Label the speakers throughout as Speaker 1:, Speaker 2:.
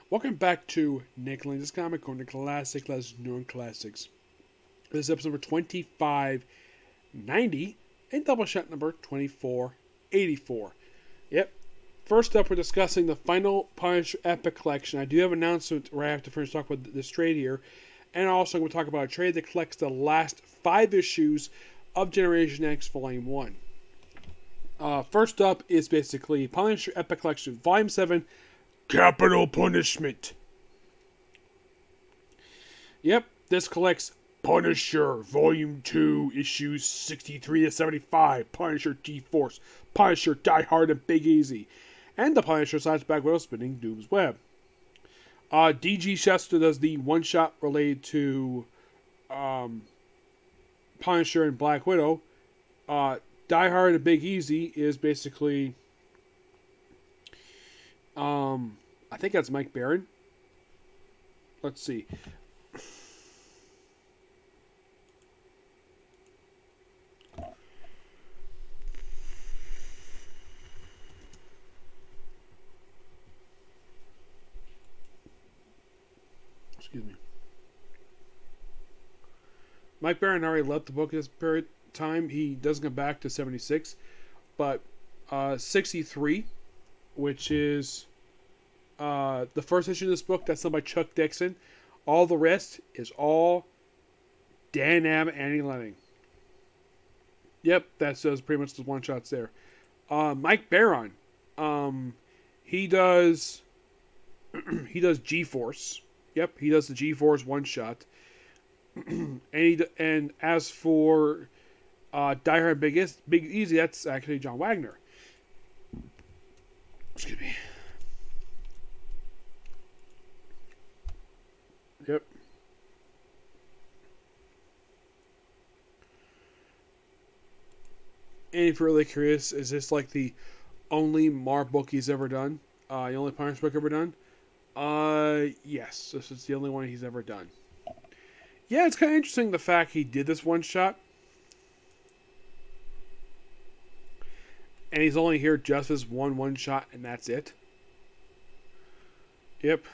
Speaker 1: Welcome back to Nick Lenz's Comic Corner, Classic Legends, New and Classics. This is episode number 2590 and Doubleshot number 2484. Yep. First up, we're discussing the final Punisher Epic Collection. I do have an announcement where I have to finish talking about this trade here. And also, I'm going to talk about a trade that collects the last 5 issues of Generation X Volume 1. First up is basically Punisher Epic Collection Volume 7, Capital Punishment. Yep, this collects Punisher Volume 2, issues 63 to 75, Punisher G-Force, Punisher Die Hard and Big Easy, and the Punisher / Black Widow spinning Doom's Web. DG Chester does the one-shot related to Punisher and Black Widow. Die Hard and Big Easy is basically... I think that's Mike Barron. Let's see. Excuse me. Mike Barron already left the book at this period of time. He doesn't come back to 76. But 63, which is the first issue of this book, that's done by Chuck Dixon. All the rest is all Dan Abnett and Andy Lanning. Yep, that's pretty much the one-shots there. Mike Barron, he does G-Force. Yep, he does the G-Force one-shot. and as for Die Hard Big Easy, that's actually John Wagner. Excuse me. Yep. And if you're really curious, is this like the only Mark book he's ever done? The only Punisher book ever done? Yes. This is the only one he's ever done. Yeah, it's kind of interesting the fact he did this one shot. And he's only here just as one shot, and that's it. Yep.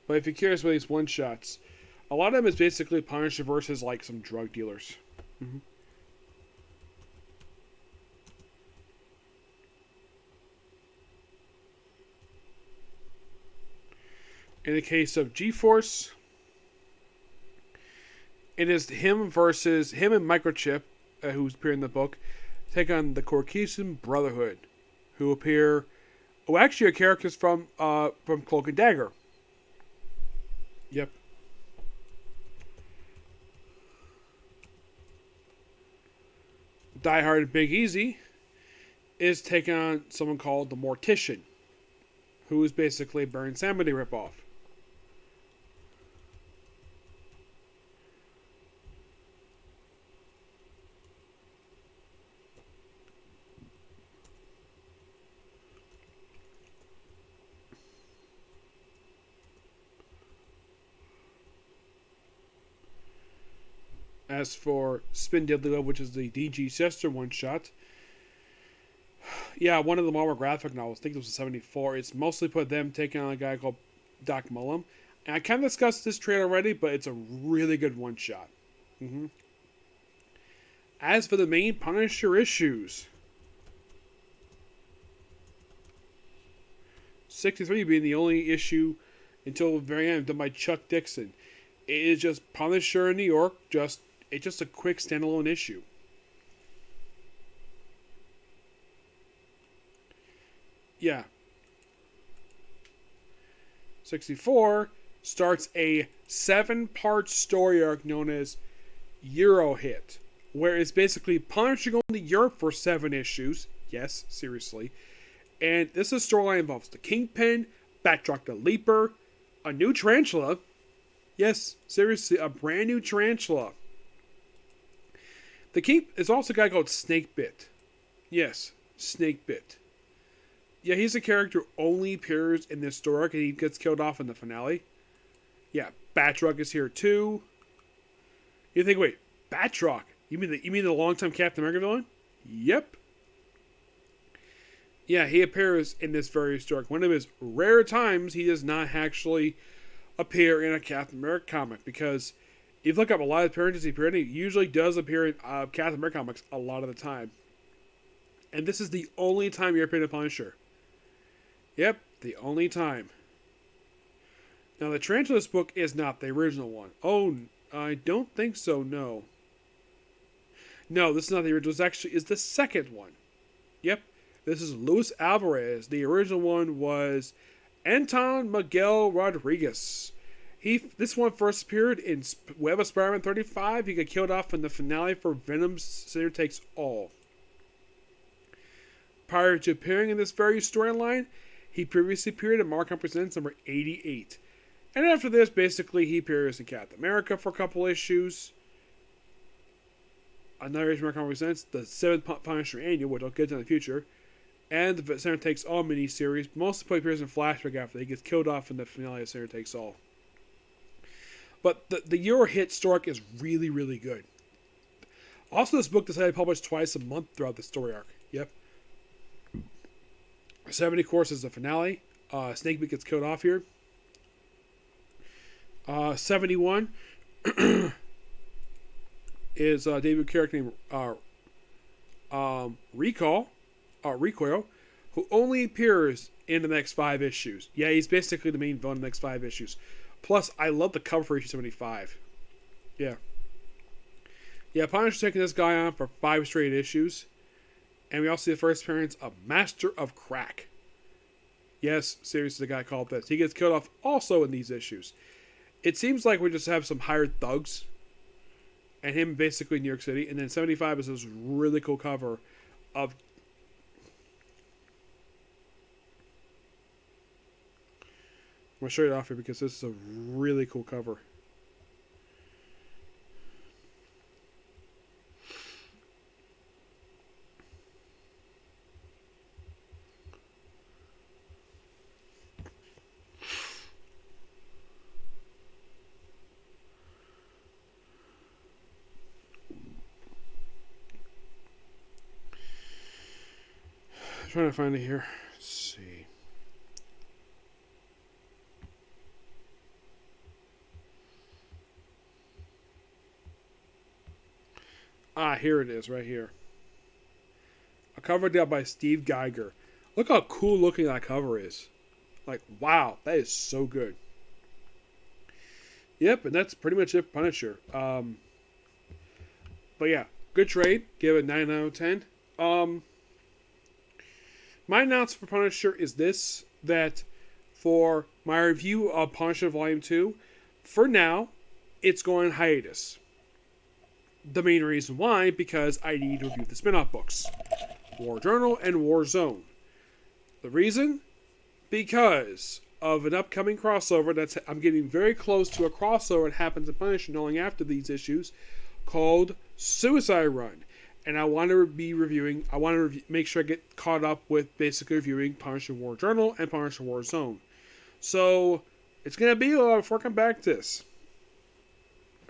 Speaker 1: But if you're curious about these one-shots, a lot of them is basically Punisher versus, like, some drug dealers. Mm-hmm. In the case of G-Force, it is him and Microchip, who's appeared in the book, take on the Caucasian Brotherhood, who actually are characters from Cloak and Dagger. Yep. Die Hard and Big Easy is taking on someone called the Mortician, who is basically a Baron Samedi ripoff. As for Spin Deadly Love, which is the DG Chester one-shot, yeah, one of the Marvel graphic novels, I think it was 74, it's mostly put them taking on a guy called Doc Mullum. And I kind of discussed this trade already, but it's a really good one-shot. Mm-hmm. As for the main Punisher issues, 63 being the only issue until the very end done by Chuck Dixon. It is just Punisher in New York, it's just a quick standalone issue. Yeah. 64 starts a 7-part story arc known as Euro Hit, where it's basically Punisher going to Europe for 7 issues. Yes, seriously. And this storyline involves the Kingpin, Batroc the Leaper, a new Tarantula. Yes, seriously, a brand new Tarantula. The King is also a guy called Snakebit. Yes, Snakebit. Yeah, he's a character who only appears in this story arc and he gets killed off in the finale. Yeah, Batroc is here too. You think, wait, Batroc? You mean the longtime Captain America villain? Yep. Yeah, he appears in this very story. One of his rare times he does not actually appear in a Captain America comic, because if you look up a lot of appearances he appeared in, he usually does appear in Captain America comics a lot of the time. And this is the only time he appeared in Punisher. Yep, the only time. Now, the Tarantula book is not the original one. Oh, I don't think so, no. No, this is not the original. This actually is the second one. Yep, this is Luis Alvarez. The original one was Anton Miguel Rodriguez. This one first appeared in Web of Spider-Man 35. He got killed off in the finale for Venom's Sinner Takes All. Prior to appearing in this very storyline, he previously appeared in Markham Presents number 88. And after this, basically, he appears in Captain America for a couple issues. Another issue Markham Presents, the 7th Punisher Annual, which I'll get to in the future. And the Sinner Takes All miniseries. Mostly appears in flashback after he gets killed off in the finale of Sinner Takes All. But the Euro hit story is really, really good. Also, this book decided to publish twice a month throughout the story arc. Yep. 70, of course, is the finale. Snakebeak gets killed off here. 71 is a debut character named Recoil, who only appears in the next 5 issues. Yeah, he's basically the main villain in the next 5 issues. Plus, I love the cover for issue 75. Yeah. Yeah, Punisher's taking this guy on for 5 straight issues. And we also see the first appearance of Master of Crack. Yes, seriously, the guy called this. He gets killed off also in these issues. It seems like we just have some hired thugs. And him basically in New York City. And then 75 is this really cool cover of... I'm going to show you it off here because this is a really cool cover. I'm trying to find it here. Let's see. Here it is, right here. A cover dealt by Steve Geiger. Look how cool looking that cover is. Like, wow, that is so good. Yep, and that's pretty much it for Punisher. But yeah, good trade. Give it 9 out of 10. My announcement for Punisher is this, that for my review of Punisher Volume 2, for now, it's going hiatus. The main reason why, because I need to review the spin-off books. War Journal and War Zone. The reason? Because of an upcoming crossover I'm getting very close to a crossover that happens in Punisher knowing after these issues called Suicide Run. And I want to be reviewing, I want to make sure I get caught up with basically reviewing Punisher War Journal and Punisher War Zone. So, it's going to be a while before I come back to this.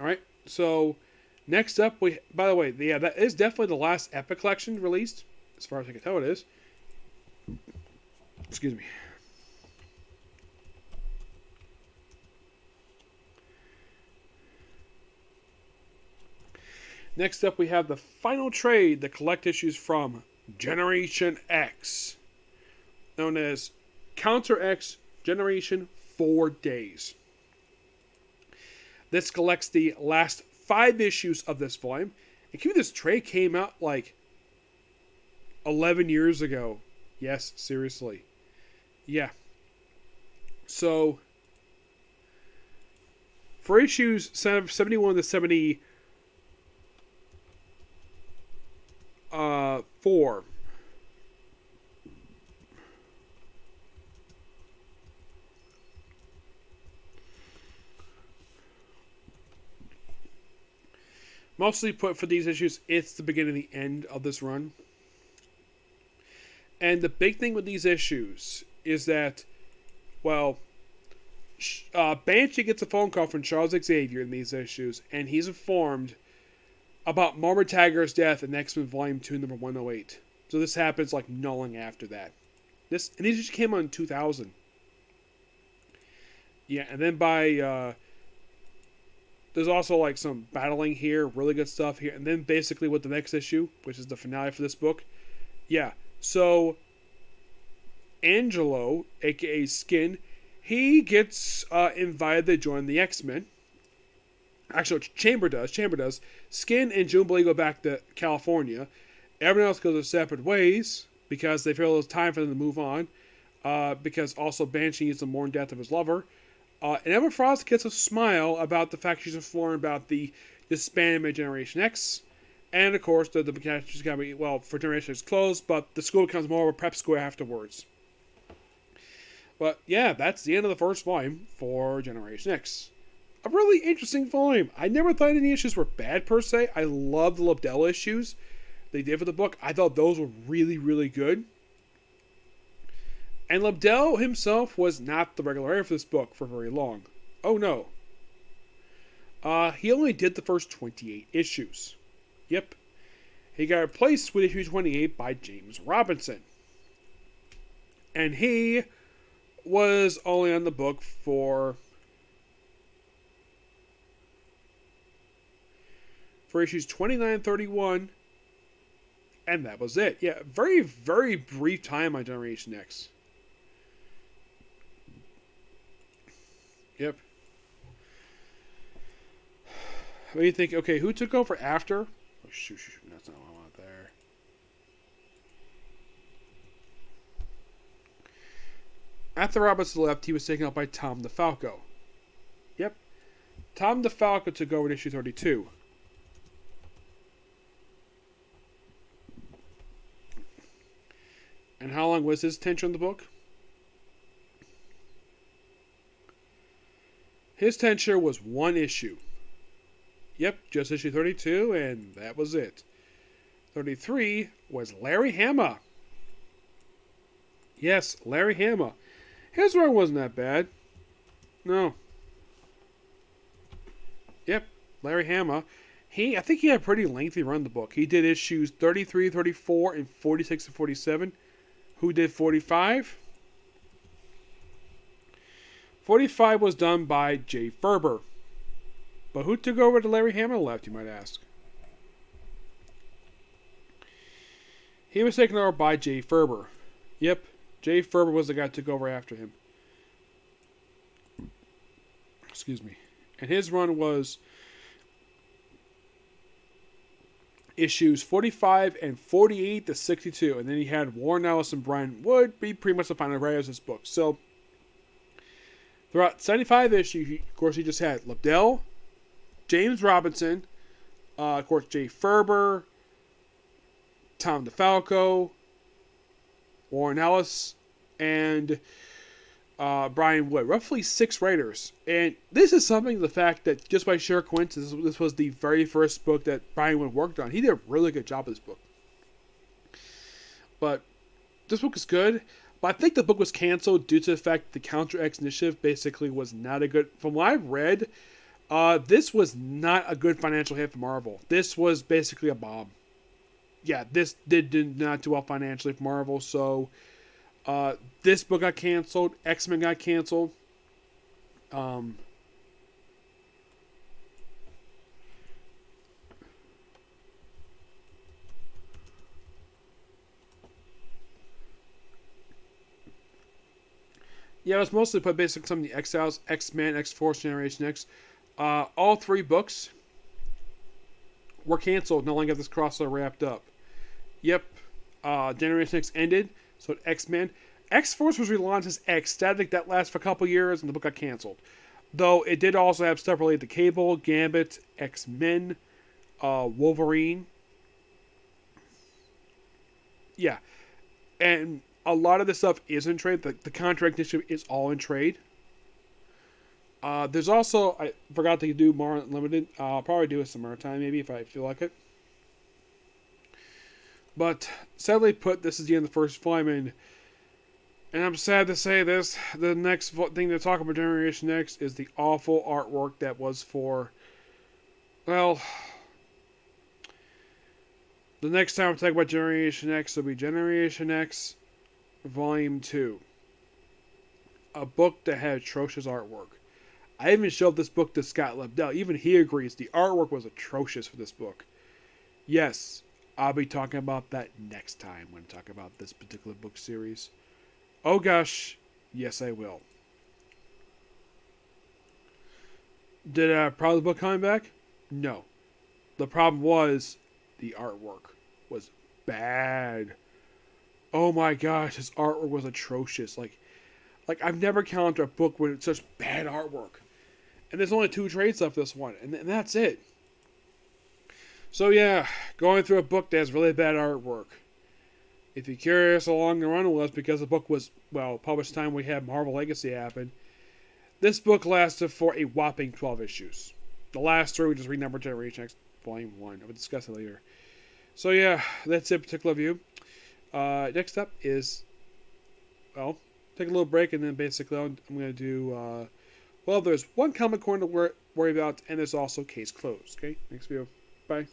Speaker 1: Alright, so next up, by the way, yeah, that is definitely the last Epic Collection released, as far as I can tell it is. Excuse me. Next up, we have the final trade, the collect issues from Generation X, known as Counter X Generation 4 Days. This collects the last 5 issues of this volume. And keep this trade came out like 11 years ago. Yes, seriously. Yeah. So, for issues 71 to 74, mostly put for these issues, it's the beginning and the end of this run. And the big thing with these issues is that, well, Banshee gets a phone call from Charles Xavier in these issues, and he's informed about Taggart Taggart's death in X-Men Volume 2, number 108. So this happens like not long after that. these just came out in 2000. Yeah, and then by there's also like some battling here, really good stuff here, and then basically with the next issue, which is the finale for this book. Yeah, so Angelo, aka Skin, he gets invited to join the X-Men. Actually, Chamber does. Skin and Jubilee go back to California. Everyone else goes their separate ways because they feel it's time for them to move on. Because also Banshee needs to mourn death of his lover. And Emma Frost gets a smile about the fact she's informed about the disbandment of Generation X. And of course, the she's got to be, well, for Generation X closed, but the school becomes more of a prep school afterwards. But yeah, that's the end of the first volume for Generation X. A really interesting volume. I never thought any issues were bad per se. I love the Lobdell issues they did for the book. I thought those were really, really good. And Lobdell himself was not the regular writer for this book for very long. Oh no. He only did the first 28 issues. Yep. He got replaced with issue 28 by James Robinson. And he was only on the book for issues 29 and 31. And that was it. Yeah, very, very brief time on Generation X. Yep. What do you think? Okay, who took over after? Oh, shoot, that's not what I want there. After Robinson left, he was taken up by Tom DeFalco. Yep. Tom DeFalco took over in issue 32. And how long was his tenure on the book? His tenure was one issue. Yep, just issue 32, and that was it. 33 was Larry Hama. Yes, Larry Hama. His run wasn't that bad. No. Yep, Larry Hama. I think he had a pretty lengthy run in the book. He did issues 33, 34, and 46 and 47. Who did 45? 45 was done by Jay Ferber. But who took over to Larry Hama left, you might ask? He was taken over by Jay Ferber. Yep, Jay Ferber was the guy who took over after him. Excuse me. And his run was issues 45 and 48 to 62. And then he had Warren Ellis and Brian Wood be pretty much the final writers of this book. So, throughout 75 issues, of course, he just had Lobdell, James Robinson, of course, Jay Ferber, Tom DeFalco, Warren Ellis, and Brian Wood. Roughly 6 writers. And this is something, the fact that just by sheer coincidence, this was the very first book that Brian Wood worked on. He did a really good job with this book. But this book is good. But I think the book was canceled due to the fact that the Counter X initiative basically was not a good... From what I've read, this was not a good financial hit for Marvel. This was basically a bomb. Yeah, this did not do well financially for Marvel, so... this book got canceled. X-Men got canceled. Yeah, it was mostly put basically some of the Exiles, X-Men, X-Force, Generation X. All 3 books were canceled. No longer got this crossover wrapped up. Yep. Generation X ended. So X-Men. X-Force was relaunched as X-Static. That lasted for a couple years, and the book got canceled. Though it did also have stuff related to Cable, Gambit, X-Men, Wolverine. Yeah. And a lot of this stuff is in trade. The contract issue is all in trade. There's also... I forgot to do more Unlimited. I'll probably do it some more time, maybe, if I feel like it. But sadly put, this is the end of the first volume, and I'm sad to say this. The next thing to talk about Generation X is the awful artwork that was for, well, the next time we talk about Generation X will be Generation X Volume 2. A book that had atrocious artwork. I even showed this book to Scott Lebdell. Even he agrees the artwork was atrocious for this book. Yes, I'll be talking about that next time when I talk about this particular book series. Oh gosh, yes I will. Did I have a problem with the book coming back? No. The problem was the artwork was bad. Oh my gosh, his artwork was atrocious. Like I've never encountered a book with such bad artwork. And there's only 2 trades left this one, and that's it. So yeah, going through a book that has really bad artwork. If you're curious how long the run was, because the book was, well, published time we had Marvel Legacy happen, this book lasted for a whopping 12 issues. The last 3 we just renumbered Generation X Volume 1. I will discuss it later. So yeah, that's it, particular view. Next up is, well, take a little break, and then basically I'm going to do, well, there's one comic corner to worry about, and there's also Case Closed. Okay, next video. Bye.